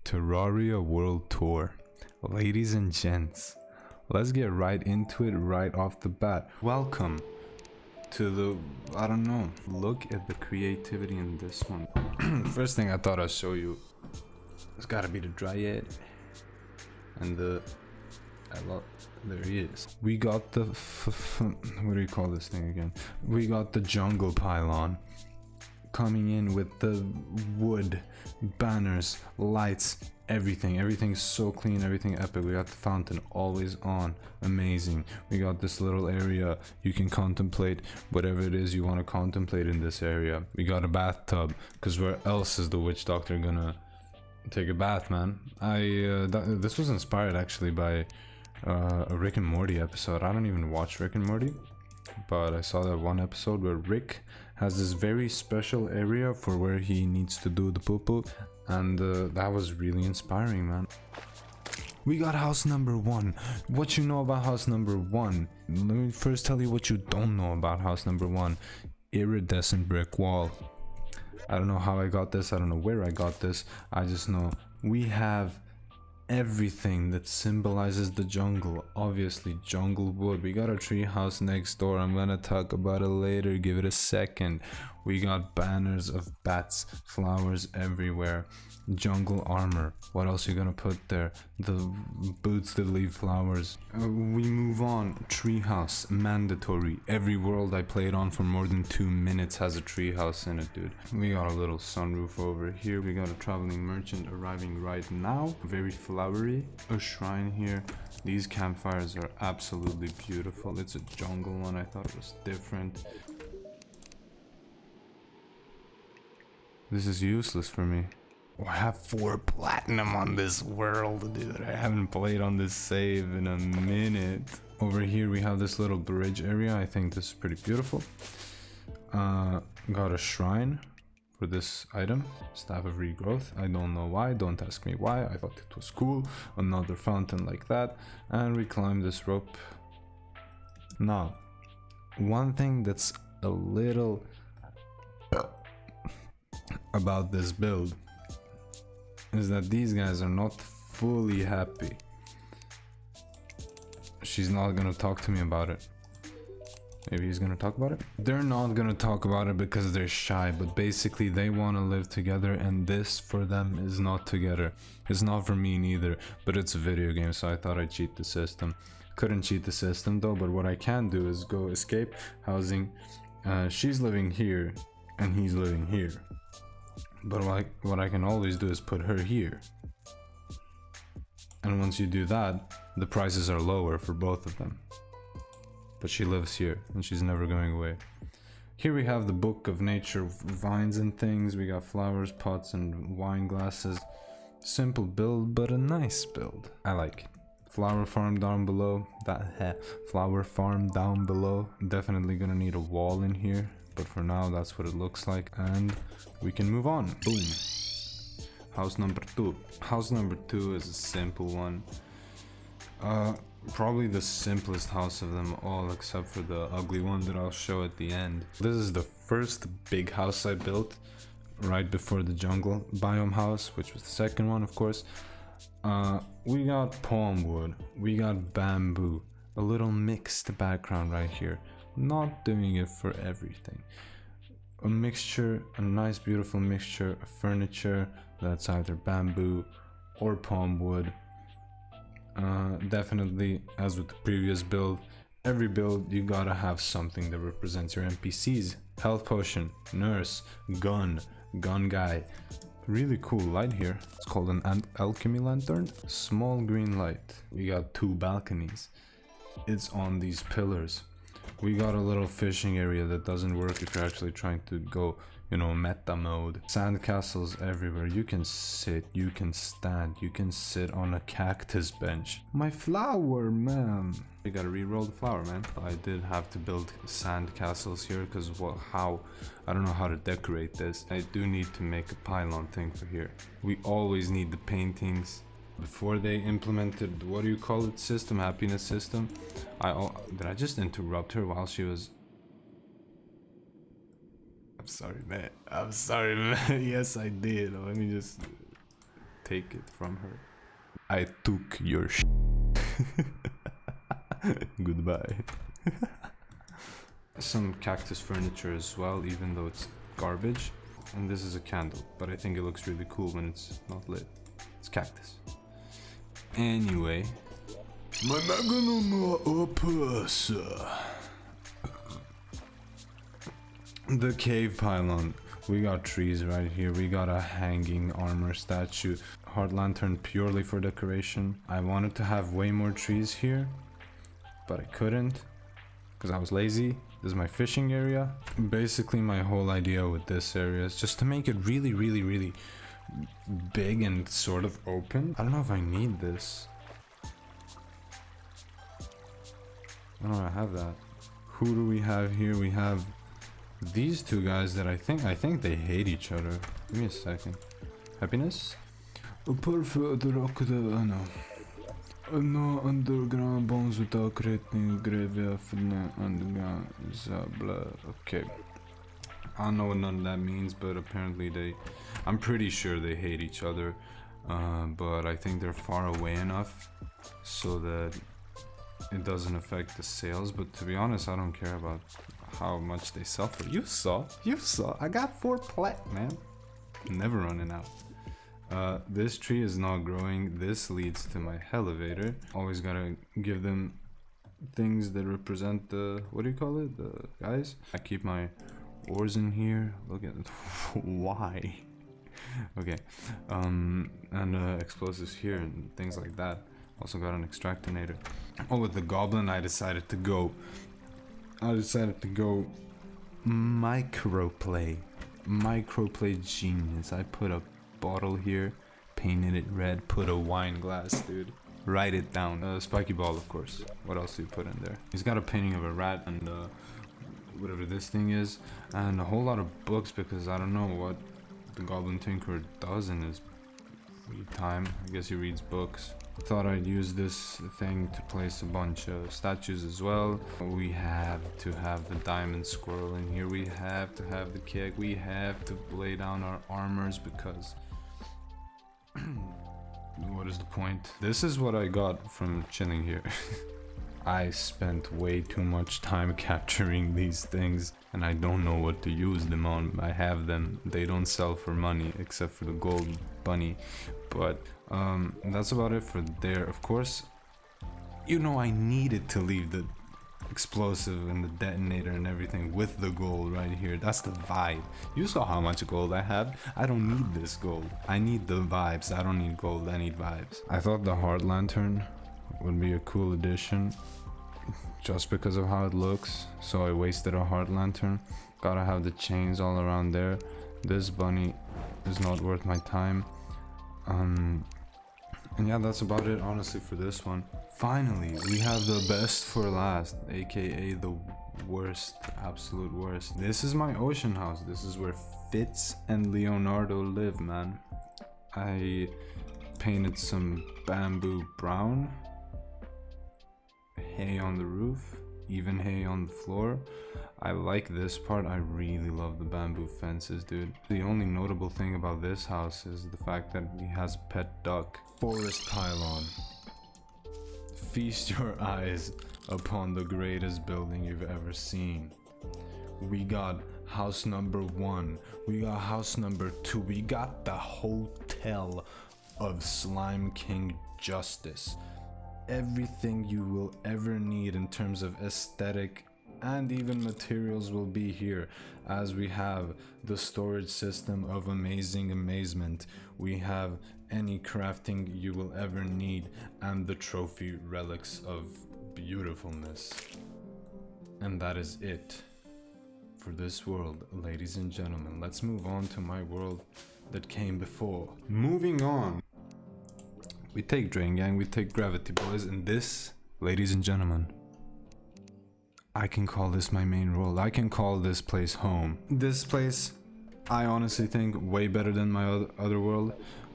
Terraria World Tour. Ladies and gents, let's get right into it right off the bat. Welcome to the, I don't know, look at the creativity in this one. First thing I thought I'd show you, it's gotta be the dryad. And there he is. We got the, what do you call this thing again? We got the jungle pylon coming in with the wood, banners, lights, everything. Everything's so clean, everything epic. We got the fountain always on, amazing. We got this little area you can contemplate whatever it is you want to contemplate in this area. We got a bathtub, because where else is the witch doctor gonna take a bath, man? This was inspired actually by a Rick and Morty episode. I don't even watch Rick and Morty, but I saw that one episode where Rick has this very special area for where he needs to do the poo-poo, and that was really inspiring, man. We got house number 1. What you know about house number 1? Let me first tell you what you don't know about house number 1. Iridescent brick wall. I don't know how I got this, I don't know where I got this, I just know we have everything that symbolizes the jungle. Obviously jungle wood. We got a tree house next door, I'm gonna talk about it later, give it a second. We got banners of bats, flowers everywhere, jungle armor. What else you gonna put there? The boots that leave flowers. We move on. Treehouse, mandatory. Every world I played on for more than 2 minutes has a treehouse in it, dude. We got a little sunroof over here. We got a traveling merchant arriving right now. Very flowery. A shrine here. These campfires are absolutely beautiful. It's a jungle one. I thought it was different. This is useless for me. Oh, I have 4 platinum on this world, dude. I haven't played on this save in a minute. Over here we have this little bridge area. I think this is pretty beautiful. Got a shrine for this item, staff of regrowth. I don't know why, don't ask me why. I thought it was cool. Another fountain like that, and we climb this rope. Now, one thing that's a little about this build is that these guys are not fully happy. She's not gonna talk to me about it. Maybe he's gonna talk about it. They're not gonna talk about it because they're shy, but basically they want to live together, and this for them is not together. It's not for me neither, but it's a video game, so I thought I'd cheat the system. Couldn't cheat the system though, but what I can do is go escape housing. She's living here and he's living here, but what I can always do is put her here, and once you do that, the prices are lower for both of them. But she lives here and she's never going away. Here we have the book of nature, vines and things. We got flowers, pots, and wine glasses. Simple build, but a nice build. I like it. Flower farm down below. Flower farm down below. Definitely gonna need a wall in here, but for now that's what it looks like, and we can move on. Boom. House number 2. House number 2 is a simple one. Probably the simplest house of them all, except for the ugly one that I'll show at the end. This is the first big house I built right before the jungle biome house, which was the second one, of course. We got palm wood, we got bamboo, a little mixed background right here. Not doing it for everything. A mixture, a nice beautiful mixture of furniture that's either bamboo or palm wood. Definitely, as with the previous build, every build you gotta have something that represents your NPCs. Health potion, nurse, gun guy. Really cool light here. It's called an alchemy lantern. Small green light. We got 2 balconies. It's on these pillars. We got a little fishing area that doesn't work if you're actually trying to go, meta mode. Sand castles everywhere. You can sit, you can stand, you can sit on a cactus bench. My flower, man. We gotta re-roll the flower, man. I did have to build sand castles here because I don't know how to decorate this. I do need to make a pylon thing for here. We always need the paintings. Before they implemented, what do you call it, system, happiness system. Did I just interrupt her while she was... I'm sorry, man. Yes, I did. Let me just take it from her. I took your Goodbye. Some cactus furniture as well, even though it's garbage. And this is a candle, but I think it looks really cool when it's not lit. It's cactus. Anyway. My magnum opus. The cave pylon. We got trees right here. We got a hanging armor statue. Heart lantern purely for decoration. I wanted to have way more trees here, but I couldn't because I was lazy. This is my fishing area. Basically, my whole idea with this area is just to make it really, really, really big and sort of open. I don't know if I need this. I don't know, I have that. Who do we have here? We have these two guys that I think they hate each other. Give me a second. Happiness? No underground bones without creating graveyard for the underground. Okay. I don't know what none of that means, but apparently I'm pretty sure they hate each other. But I think they're far away enough so that it doesn't affect the sales. But to be honest, I don't care about how much they sell for. You saw. I got 4 plat, man. Never running out. This tree is not growing. This leads to my elevator. Always gotta give them things that represent the, what do you call it? The guys. I keep my ores in here. Look at why? Okay. And explosives here and things like that. Also got an extractinator. Oh, with the goblin, I decided to go microplay genius. I put a bottle here, painted it red, put a wine glass, dude. Write it down. Spiky ball, of course. What else do you put in there? He's got a painting of a rat and whatever this thing is, and a whole lot of books because I don't know what the Goblin Tinkerer does in his free time. I guess he reads books. Thought I'd use this thing to place a bunch of statues as well. We have to have the diamond squirrel in here. We have to have the keg. We have to lay down our armors because what is the point? This is what I got from chilling here. I spent way too much time capturing these things and I don't know what to use them on. I have them. They don't sell for money except for the gold bunny. But that's about it for there. Of course, you know I needed to leave the explosive and the detonator and everything with the gold right here. That's the vibe. You saw how much gold I have. I don't need this gold. I need the vibes. I don't need gold. I need vibes. I thought the heart lantern would be a cool addition just because of how it looks, so I wasted a heart lantern. Gotta have the chains all around there. This bunny is not worth my time. And yeah, that's about it honestly for this one. Finally, we have the best for last, aka the worst, absolute worst. This is my ocean house. This is where Fitz and Leonardo live, man. I painted some bamboo brown, hay on the roof, even hay on the floor. I like this part. I really love the bamboo fences, dude. The only notable thing about this house is the fact that he has a pet duck. Forest pylon. Feast your eyes upon the greatest building you've ever seen. We got house number 1. We got house number 2. We got the hotel of Slime King Justice. Everything you will ever need in terms of aesthetic and even materials will be here, as we have the storage system of amazing amazement. We have any crafting you will ever need and the trophy relics of beautifulness. And that is it for this world, ladies and gentlemen. Let's move on to my world that came before. Moving on. We take Drain Gang, we take Gravity Boys, and this, ladies and gentlemen, I can call this my main world. I can call this place home. This place, I honestly think way better than my other world,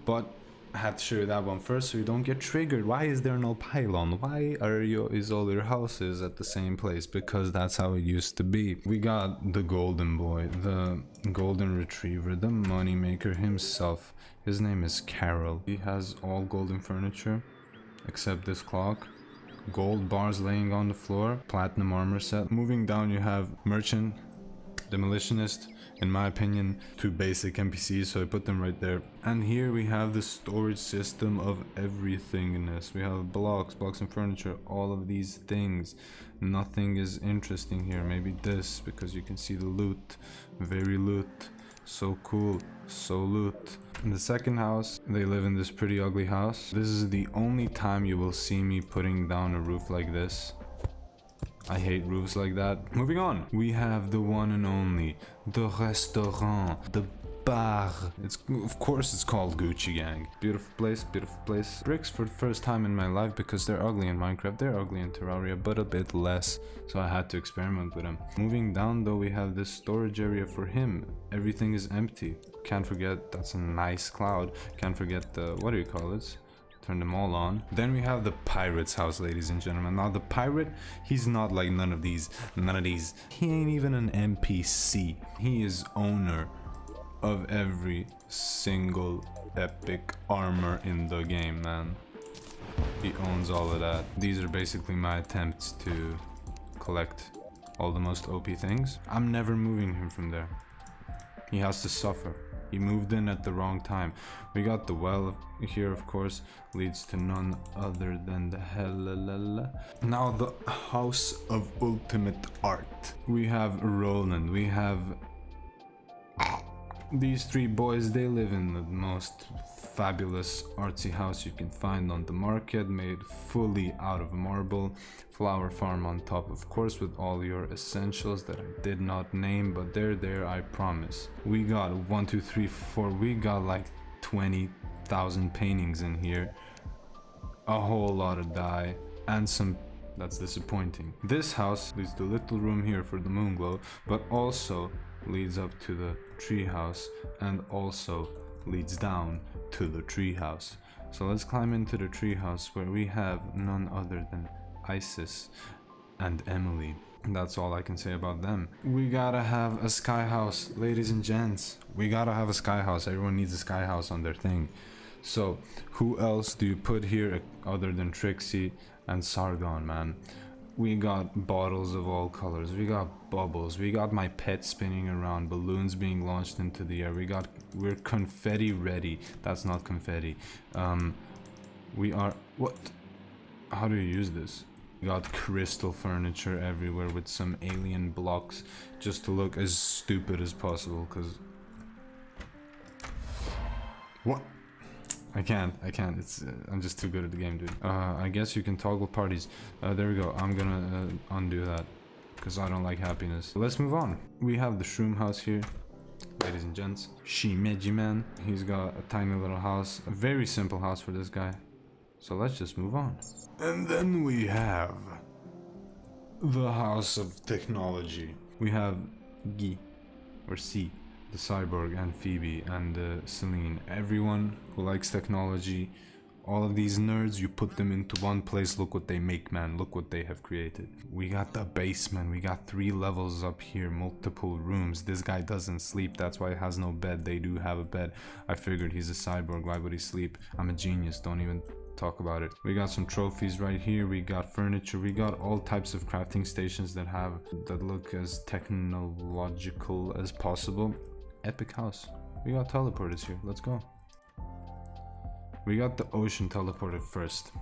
but I had to show you that one first so you don't get triggered. Why is there no pylon? Why is all your houses at the same place? Because that's how it used to be. We got the golden boy, the golden retriever, the moneymaker himself. His name is Carol. He has all golden furniture except this clock. Gold bars laying on the floor. Platinum armor set. Moving down you have merchant, demolitionist. In my opinion, two basic NPCs, so I put them right there. And here we have the storage system of everythingness. We have blocks and furniture, all of these things. Nothing is interesting here. Maybe this, because you can see the loot. Very loot. So cool. So loot. In the second house, they live in this pretty ugly house. This is the only time you will see me putting down a roof like this. I hate roofs like that. Moving on. We have the one and only, the restaurant, the bar. Of course it's called Gucci Gang. Beautiful place, beautiful place. Bricks for the first time in my life because they're ugly in Minecraft. They're ugly in Terraria, but a bit less. So I had to experiment with them. Moving down though, we have this storage area for him. Everything is empty. Can't forget, that's a nice cloud. Can't forget the, what do you call it? Turn them all on. Then we have the pirate's house, ladies and gentlemen. Now the pirate, he's not like none of these. He ain't even an NPC. He is owner of every single epic armor in the game, man. He owns all of that. These are basically my attempts to collect all the most OP things. I'm never moving him from there. He has to suffer. He moved in at the wrong time. We got the well here, of course, leads to none other than the hell. Now the house of ultimate art. We have Roland. We have these three boys. They live in the most fabulous artsy house you can find on the market, made fully out of marble. Flower farm on top, of course, with all your essentials that I did not name, but they're there, I promise. We got 1, 2, 3, 4. We got like 20,000 paintings in here, a whole lot of dye, and some. That's disappointing. This house leads to a little room here for the moon glow, but also leads up to the tree house, and also leads down to the tree house. So let's climb into the tree house, where we have none other than Isis and Emily. That's all I can say about them. We gotta have a sky house, ladies and gents. We gotta have a sky house. Everyone needs a sky house on their thing. So who else do you put here other than Trixie and Sargon, man? We got bottles of all colors. We got bubbles. We got my pet spinning around, balloons being launched into the air. We're confetti ready. That's not confetti. We are, what? How do you use this? We got crystal furniture everywhere with some alien blocks just to look as stupid as possible, cause what? I can't. It's I'm just too good at the game, dude. I guess you can toggle parties. There we go. I'm gonna undo that because I don't like happiness. Let's move on. We have the shroom house here, ladies and gents. Shimeji man. He's got a tiny little house, a very simple house for this guy. So let's just move on. And then we have the house of technology. We have Guy, or C, the cyborg, and Phoebe, and Celine. Everyone who likes technology, all of these nerds, you put them into one place. Look what they make, man. Look what they have created. We got the basement. We got 3 levels up here, multiple rooms. This guy doesn't sleep. That's why he has no bed. They do have a bed. I figured he's a cyborg. Why would he sleep? I'm a genius. Don't even talk about it. We got some trophies right here. We got furniture. We got all types of crafting stations that look as technological as possible. Epic house. We got teleporters here. Let's go. We got the ocean teleporter first.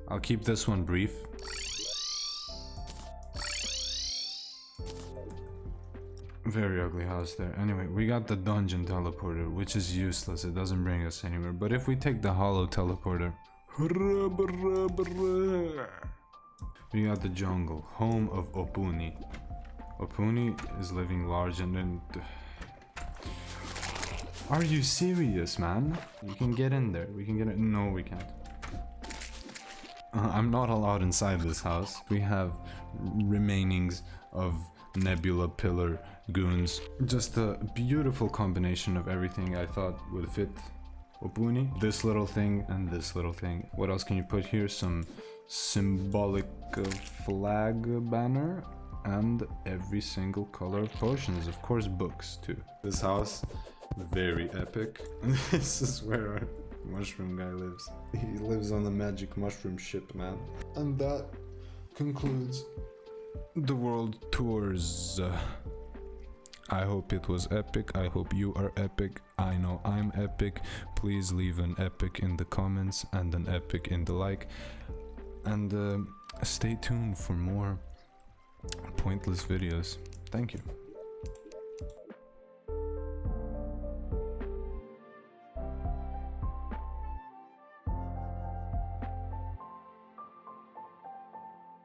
I'll keep this one brief. Very ugly house there. Anyway, we got the dungeon teleporter, which is useless. It doesn't bring us anywhere. But if we take the hollow teleporter, we got the jungle, home of Opuni. Opuni is living large and then... Are you serious, man? We can get in there. We can get in. No, we can't. I'm not allowed inside this house. We have remainings of Nebula Pillar goons. Just a beautiful combination of everything I thought would fit Opuni, this little thing, and this little thing. What else can you put here? Some symbolic flag banner, and every single color of potions. Of course, books too. This house, very epic. This is where our mushroom guy lives. He lives on the magic mushroom ship, man. And that concludes the world tours. I hope it was epic. I hope you are epic. I know I'm epic. Please leave an epic in the comments and an epic in the like. And stay tuned for more pointless videos. Thank you.